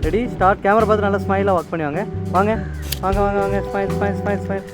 Ready start. Camera பார்த்து நல்லா ஸ்மைலாக work பண்ணி வாங்க. வாங்க வாங்க வாங்க வாங்க. Smile smile smile smile.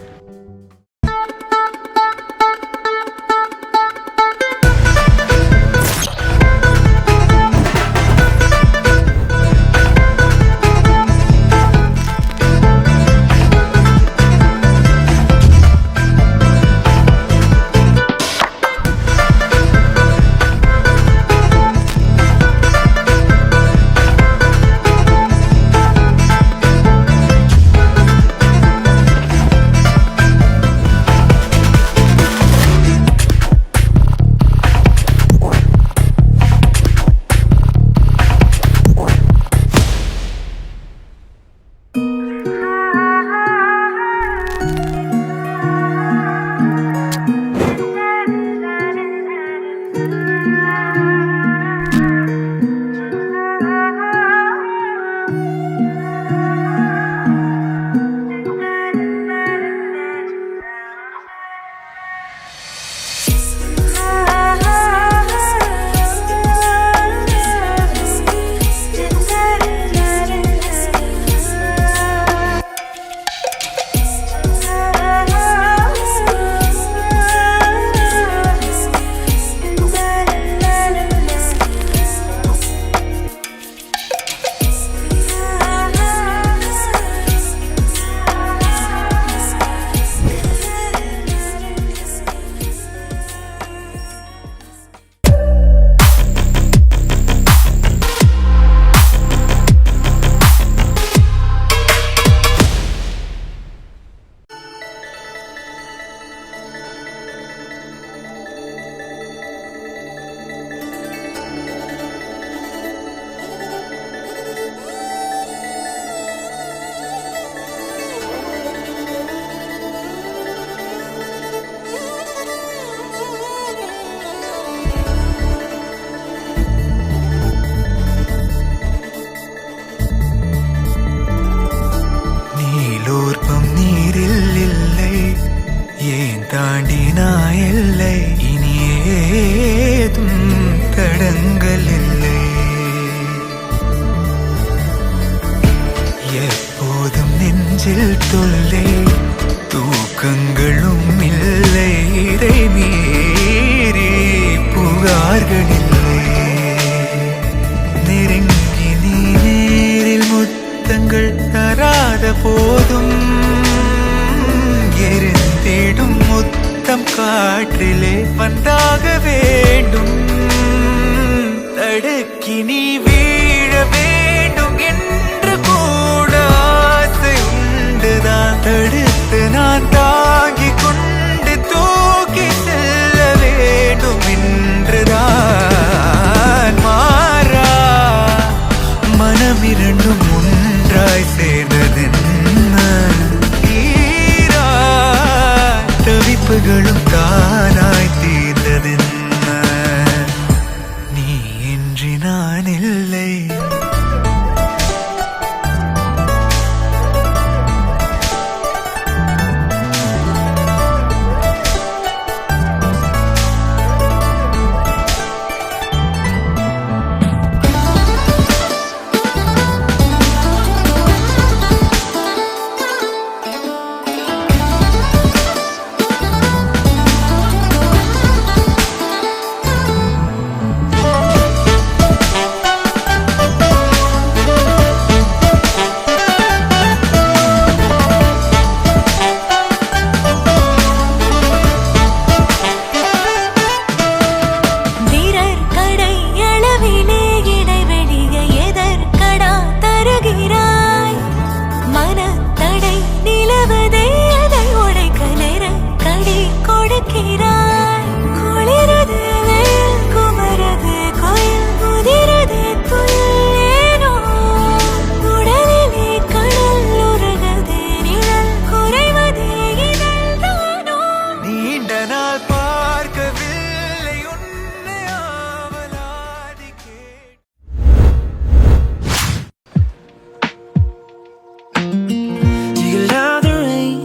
தாண்டினாயில்லை இனி ஏதும் தடங்கள் இல்லை. எப்போதும் நெஞ்சில் தொல்லை தூக்கங்களும் இல்லை. இதை மீறி புகார்கள் இல்லை. நெருங்கி நீ நேரில் முத்தங்கள் தராத போதும் எரிந்திடும் முத்தம் காற்றிலே வந்தாக வேண்டும். தடுக்கி நீ வீழ வேண்டும் என்று கூட ஆசை உண்டுதான். தடுத்து நான் தாங்கிக் கொண்டு தூக்கி செல்ல வேண்டும் என்றுதான். மாறா மனம் இரண்டும் ஒன்றாய் சேர்ந்ததென்ன. தவிப்புகளும் தானாய் தீர்ந்ததென்ன. நீ இன்றி நான் இல்லை.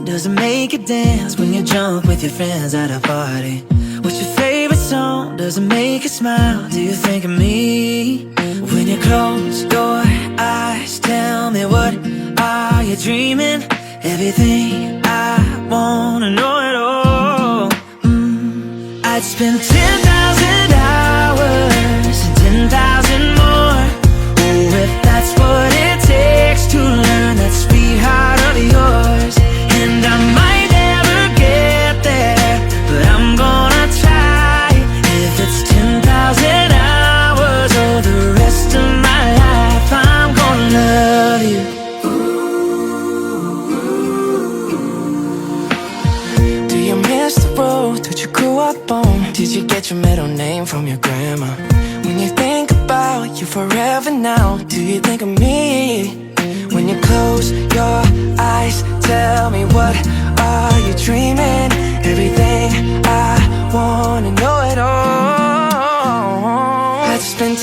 Does it make you dance when you're drunk with your friends at a party? What's your favorite song? Does it make you smile? Do you think of me? When you close your eyes, tell everything. I wanna know it all. I'd spend 10,000 hours and 10,000 more. Oh, if that's what it takes to learn that sweetheart of yours. And I might never get there, but I'm gonna try. If it's 10,000 hours or the rest of my life, I'm gonna love you. Do you miss the road that you grew up on? Did you get your middle name from your grandma? When you think about you forever now, do you think of me? When you close your eyes, tell me, what are you dreaming? Everything, I wanna know it all. I'd spend